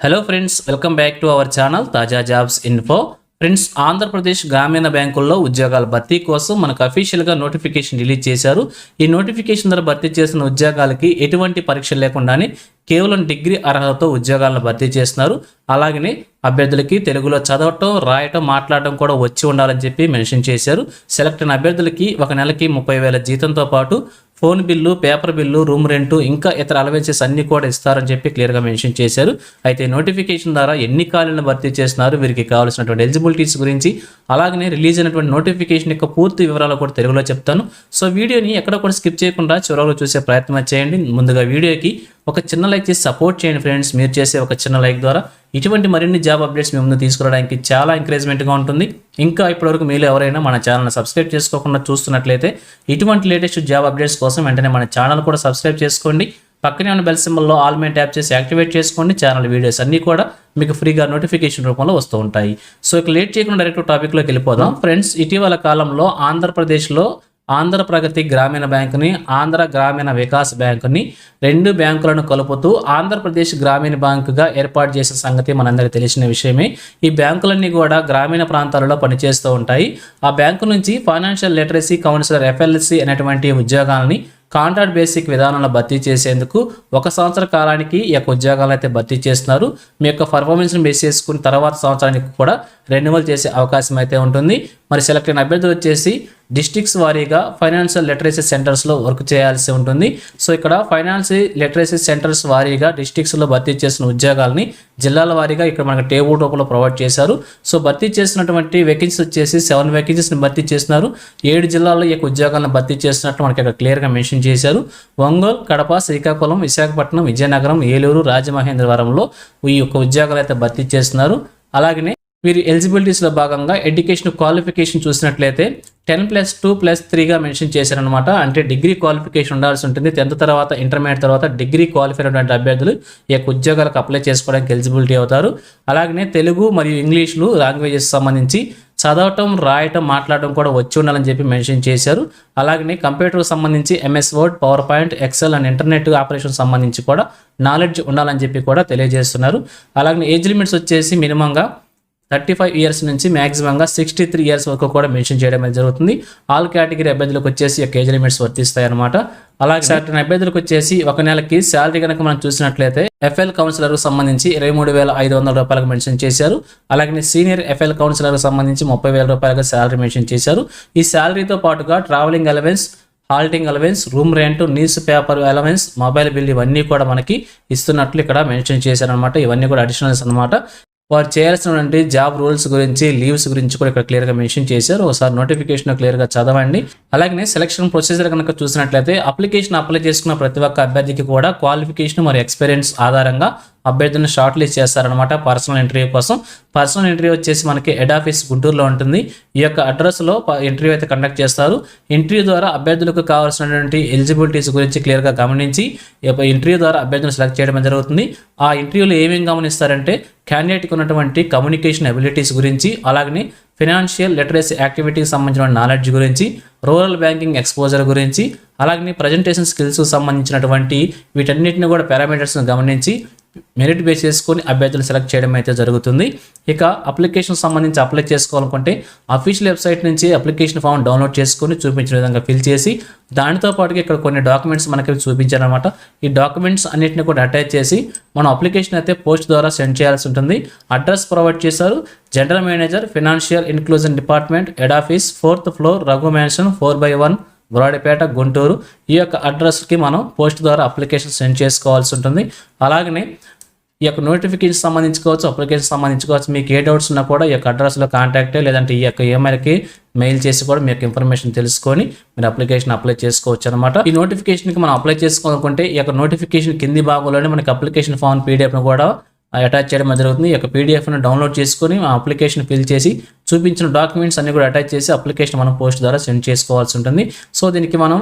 Hello friends, welcome back to our channel తాజా jobs info. Friends, Andhra Pradesh గ్రామీణ బ్యాంకుల్లో ఉద్యోగాల భర్తీ కోసం మనకు అఫీషియల్గా నోటిఫికేషన్ రిలీజ్ చేశారు. ఈ నోటిఫికేషన్ ద్వారా భర్తీ చేసిన ఉద్యోగాలకి ఎటువంటి పరీక్ష లేకుండానే కేవలం డిగ్రీ అర్హతతో ఉద్యోగాలను భర్తీ చేస్తున్నారు. అలాగనే అభ్యర్థులకి తెలుగులో చదవటం, రాయటం, మాట్లాడటం కూడా వచ్చి ఉండాలని చెప్పి మెన్షన్ చేశారు. సెలెక్ట్ అయిన అభ్యర్థులకి ఒక నెలకి 30,000 జీతంతో పాటు phone bill, paper bill, room rent, ఇంకా ఇతర అలవెన్సెస్ అన్ని కూడా ఇస్తారని చెప్పి క్లియర్గా మెన్షన్ చేశారు. అయితే నోటిఫికేషన్ ద్వారా ఎన్ని ఖాళీలను భర్తీ చేస్తున్నారు, వీరికి కావాల్సినటువంటి ఎలిజిబిలిటీస్ గురించి, అలాగనే రిలీజ్ అయినటువంటి నోటిఫికేషన్ యొక్క పూర్తి వివరాలు కూడా తెలుగులో చెప్తాను. సో వీడియోని ఎక్కడ కూడా స్కిప్ చేయకుండా చివరిలో చూసే ప్రయత్నం చేయండి. ముందుగా వీడియోకి ఒక చిన్న లైక్ చేసి సపోర్ట్ చేయండి ఫ్రెండ్స్. మీరు చేసే ఒక చిన్న లైక్ ద్వారా ఇటువంటి మరిన్ని జాబ్ అప్డేట్స్ మీ ముందు తీసుకురావడానికి చాలా ఎంకరేజ్మెంట్గా ఉంటుంది. ఇంకా ఇప్పటివరకు మీరు ఎవరైనా మన ఛానల్ని సబ్స్క్రైబ్ చేసుకోకుండా చూస్తున్నట్లయితే ఇటువంటి లేటెస్ట్ జాబ్ అప్డేట్స్ కోసం వెంటనే మన ఛానల్ కూడా సబ్స్క్రైబ్ చేసుకోండి. పక్కనే ఉన్న బెల్ సింబల్లో ఆల్ మీద ట్యాప్ చేసి యాక్టివేట్ చేసుకోండి. ఛానల్ వీడియోస్ అన్నీ కూడా మీకు ఫ్రీగా నోటిఫికేషన్ రూపంలో వస్తూ ఉంటాయి. సో ఇక లేట్ చేయకుండా డైరెక్ట్ టాపిక్లోకి వెళ్ళిపోదాం. ఫ్రెండ్స్, ఇటీవల కాలంలో ఆంధ్రప్రదేశ్లో ఆంధ్ర ప్రగతి గ్రామీణ బ్యాంకుని, ఆంధ్ర గ్రామీణ వికాస్ బ్యాంకుని, రెండు బ్యాంకులను కలుపుతూ ఆంధ్రప్రదేశ్ గ్రామీణ బ్యాంకుగా ఏర్పాటు చేసిన సంగతి మనందరికీ తెలిసిన విషయమే. ఈ బ్యాంకులన్నీ కూడా గ్రామీణ ప్రాంతాలలో పనిచేస్తూ ఉంటాయి. ఆ బ్యాంకు నుంచి ఫైనాన్షియల్ లిటరసీ కౌన్సిలర్ FLC అనేటువంటి ఉద్యోగాలని కాంట్రాక్ట్ బేసిక్ విధానంలో భర్తీ చేసేందుకు 1 సంవత్సర కాలానికి ఈ యొక్క ఉద్యోగాలను అయితే భర్తీ చేస్తున్నారు. మీ యొక్క పర్ఫార్మెన్స్ని బేస్ చేసుకుని తర్వాత సంవత్సరానికి కూడా రెన్యువల్ చేసే అవకాశం అయితే ఉంటుంది. మరి సెలెక్ట్ అయిన అభ్యర్థులు వచ్చేసి డిస్ట్రిక్ట్స్ వారీగా ఫైనాన్షియల్ లిటరసీ సెంటర్స్లో వర్క్ చేయాల్సి ఉంటుంది. సో ఇక్కడ ఫైనాన్షియల్ లిటరసీ సెంటర్స్ వారీగా డిస్ట్రిక్ట్స్లో భర్తీ చేసిన ఉద్యోగాలని జిల్లాల వారీగా ఇక్కడ మనకు టేబుల్ రూపంలో ప్రొవైడ్ చేశారు. సో భర్తీ చేసినటువంటి వేకెన్సీస్ వచ్చేసి 7 వేకెన్సీస్ని భర్తీ చేస్తున్నారు. 7 జిల్లాల్లో ఈ యొక్క ఉద్యోగాలను భర్తీ చేస్తున్నట్టు మనకి ఇక్కడ క్లియర్గా మెన్షన్ చేశారు. ఒంగోలు, కడప, శ్రీకాకుళం, విశాఖపట్నం, విజయనగరం, ఏలూరు, రాజమహేంద్రవరంలో ఈ యొక్క ఉద్యోగాలు అయితే భర్తీ చేస్తున్నారు. అలాగనే వీరి ఎలిజిబిలిటీస్లో భాగంగా ఎడ్యుకేషన్ క్వాలిఫికేషన్ చూసినట్లయితే 10+2+3గా మెన్షన్ చేశారనమాట. అంటే డిగ్రీ క్వాలిఫికేషన్ ఉండాల్సి ఉంటుంది. 10th తర్వాత ఇంటర్మీడియట్ తర్వాత డిగ్రీ క్వాలిఫైడ్ అయినటువంటి అభ్యర్థులు ఈ యొక్క ఉద్యోగాలకు అప్లై చేసుకోవడానికి ఎలిజిబిలిటీ అవుతారు. అలాగనే తెలుగు మరియు ఇంగ్లీష్లు లాంగ్వేజెస్ సంబంధించి చదవటం, రాయటం, మాట్లాడటం కూడా వచ్చి ఉండాలని చెప్పి మెన్షన్ చేశారు. అలాగనే కంప్యూటర్కి సంబంధించి MS Word, PowerPoint, Excel and internet operation సంబంధించి కూడా నాలెడ్జ్ ఉండాలని చెప్పి కూడా తెలియజేస్తున్నారు. అలాగనే ఏజ్ లిమిట్స్ వచ్చేసి మినిమంగా 35 ఇయర్స్ నుంచి మ్యాక్సిమంగా 63 ఇయర్స్ వరకు కూడా మెన్షన్ చేయడం అనేది జరుగుతుంది. ఆల్ కేటగిరీ అభ్యర్థులకు వచ్చేసి ఏజ్ లిమిట్స్ వర్తిస్తాయి అనమాట. అలాగే సర్టన్ అభ్యర్థులకు వచ్చేసి ఒక నెలకి శాలరీ కనుక మనం చూసినట్లయితే FL కౌన్సిలర్కు సంబంధించి 23,500 రూపాయలకు మెన్షన్ చేశారు. అలాగే సీనియర్ FL కౌన్సిలర్కు సంబంధించి 30,000 రూపాయలుగా శాలరీ మెన్షన్ చేశారు. ఈ శాలరీతో పాటుగా travelling allowance, halting allowance, room rent, news paper allowance, mobile bill ఇవన్నీ కూడా మనకి ఇస్తున్నట్లు ఇక్కడ మెన్షన్ చేశారనమాట. ఇవన్నీ కూడా అడిషనల్స్ అనమాట. వారు చేయాల్సినటువంటి జాబ్ రూల్స్ గురించి, లీవ్స్ గురించి కూడా ఇక్కడ క్లియర్గా మెన్షన్ చేశారు. ఒకసారి నోటిఫికేషన్ క్లియర్గా చదవండి. అలాగే సెలక్షన్ ప్రొసీజర్ కనుక చూసినట్లయితే అప్లికేషన్ అప్లై చేసుకున్న ప్రతి ఒక్క అభ్యర్థికి కూడా క్వాలిఫికేషన్ మరియు ఎక్స్పీరియన్స్ ఆధారంగా అభ్యర్థులను షార్ట్ లిస్ట్ చేస్తారనమాట పర్సనల్ ఇంటర్వ్యూ కోసం. పర్సనల్ ఇంటర్వ్యూ వచ్చేసి మనకి హెడ్ ఆఫీస్ గుంటూరులో ఉంటుంది. ఈ యొక్క అడ్రస్లో ఇంటర్వ్యూ అయితే కండక్ట్ చేస్తారు. ఇంటర్వ్యూ ద్వారా అభ్యర్థులకు కావాల్సినటువంటి ఎలిజిబిలిటీస్ గురించి క్లియర్గా గమనించి ఇంటర్వ్యూ ద్వారా అభ్యర్థులను సెలెక్ట్ చేయడం జరుగుతుంది. ఆ ఇంటర్వ్యూలో ఏమేమి గమనిస్తారంటే క్యాండిడేట్కి ఉన్నటువంటి కమ్యూనికేషన్ అబిలిటీస్ గురించి, అలాగనే ఫినాన్షియల్ లిటరసీ యాక్టివిటీకి సంబంధించిన నాలెడ్జ్ గురించి, రూరల్ బ్యాంకింగ్ ఎక్స్పోజర్ గురించి, అలాగే ప్రజెంటేషన్ స్కిల్స్ సంబంధించినటువంటి వీటన్నిటిని కూడా పారామీటర్స్ని గమనించి మెరిట్ బేస్ చేసుకొని అభ్యర్థులు సెలెక్ట్ చేయడం అయితే జరుగుతుంది. ఇక అప్లికేషన్ సంబంధించి అప్లై చేసుకోవాలనుకుంటే అఫీషియల్ వెబ్సైట్ నుంచి అప్లికేషన్ ఫామ్ డౌన్లోడ్ చేసుకొని చూపించిన విధంగా ఫిల్ చేసి దానితో పాటుగా ఇక్కడ కొన్ని డాక్యుమెంట్స్ మనకి చూపించారనమాట. ఈ డాక్యుమెంట్స్ అన్నింటిని కూడా అటాచ్ చేసి మనం అప్లికేషన్ అయితే పోస్ట్ ద్వారా సెండ్ చేయాల్సి ఉంటుంది. అడ్రస్ ప్రొవైడ్ చేశారు. General manager, financial inclusion department, head office, 4th floor, Raghu mansion, 4/1, Brodipet, Guntur. ఈ యొక్క అడ్రస్కి మనం పోస్ట్ ద్వారా అప్లికేషన్ సెండ్ చేసుకోవాల్సి ఉంటుంది. అలాగనే ఈ యొక్క నోటిఫికేషన్ సంబంధించుకోవచ్చు, అప్లికేషన్ సంబంధించుకోవచ్చు. మీకు ఏ డౌట్స్ ఉన్నా కూడా ఈ యొక్క అడ్రస్లో కాంటాక్ట్ లేదంటే ఈ యొక్క ఈమెయిల్కి మెయిల్ చేసి కూడా మీ యొక్క ఇన్ఫర్మేషన్ తెలుసుకొని మీరు అప్లికేషన్ అప్లై చేసుకోవచ్చు అనమాట. ఈ నోటిఫికేషన్కి మనం అప్లై చేసుకోవాలనుకుంటే ఈ యొక్క నోటిఫికేషన్ కింది భాగంలోనే మనకి అప్లికేషన్ ఫామ్ PDFను కూడా అటాచ్ చేయడం జరుగుతుంది. ఈ యొక్క PDFను డౌన్లోడ్ చేసుకొని ఆ అప్లికేషన్ ఫిల్ చేసి చూపించిన డాక్యుమెంట్స్ అన్ని కూడా అటాచ్ చేసి అప్లికేషన్ మనం పోస్ట్ ద్వారా సెండ్ చేసుకోవాల్సి ఉంటుంది. సో దీనికి మనం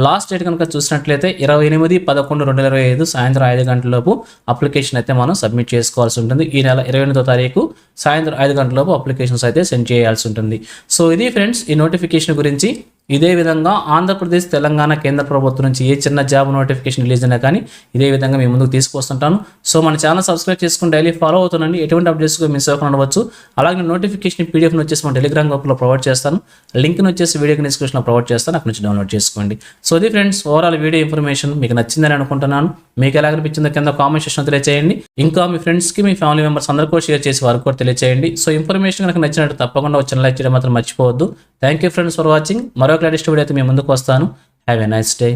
లాస్ట్ డేట్ కనుక చూసినట్లయితే 28/11/2025 సాయంత్రం 5 గంటలలోపు అప్లికేషన్ అయితే మనం సబ్మిట్ చేసుకోవాల్సి ఉంటుంది. ఈ నెల 28వ తారీఖు సాయంత్రం 5 గంటలలోపు అప్లికేషన్స్ అయితే సెండ్ చేయాల్సి ఉంటుంది. సో ఇది ఫ్రెండ్స్ ఈ నోటిఫికేషన్ గురించి. ఇదే విధంగా ఆంధ్రప్రదేశ్, తెలంగాణ, కేంద్ర ప్రభుత్వం నుంచి ఏ చిన్న జాబ్ నోటిఫికేషన్ రిలీజ్ అయినా కానీ ఇదే విధంగా మీ ముందుకు తీసుకొస్తుంటాను. సో మన ఛానల్ సబ్స్క్రైబ్ చేసుకుని డైలీ ఫాలో అవుతుండండి. ఎటువంటి అప్డేట్స్ మిస్ అవ్వకుండా ఉండవచ్చు. అలాగే నోటిఫికేషన్ పీడిఎఫ్ని వచ్చేసి మన టెలిగ్రామ్ గ్రూప్లో ప్రొవైడ్ చేస్తాను. లింక్ని వచ్చేసి వీడియో డిస్క్రిప్షన్లో ప్రొవైడ్ చేస్తాను. అక్కడ నుంచి డౌన్లోడ్ చేసుకోండి. సో ఇది ఫ్రెండ్స్ ఓవరాల్ వీడియో ఇన్ఫర్మేషన్ మీకు నచ్చిందని అనుకుంటున్నాను. మీకు ఎలా అనిపించిందో కింద కామెంట్ సెక్షన్ తెలియజేయండి. ఇంకా మీ ఫ్రెండ్స్కి, మీ ఫ్యామిలీ మెంబర్స్ అందరికీ కూడా షేర్ చేసి వారికి కూడా తెలియజేయండి. సో ఇన్ఫర్మేషన్ కనుక నచ్చినట్టు తప్పకుండా ఒక చిన్న లైక్ చేయడం మాత్రం మర్చిపోవద్దు. Thank you friends for watching. మరొక లేటెస్ట్ వీడియో అయితే మీ ముందుకు వస్తాను. Have a nice day.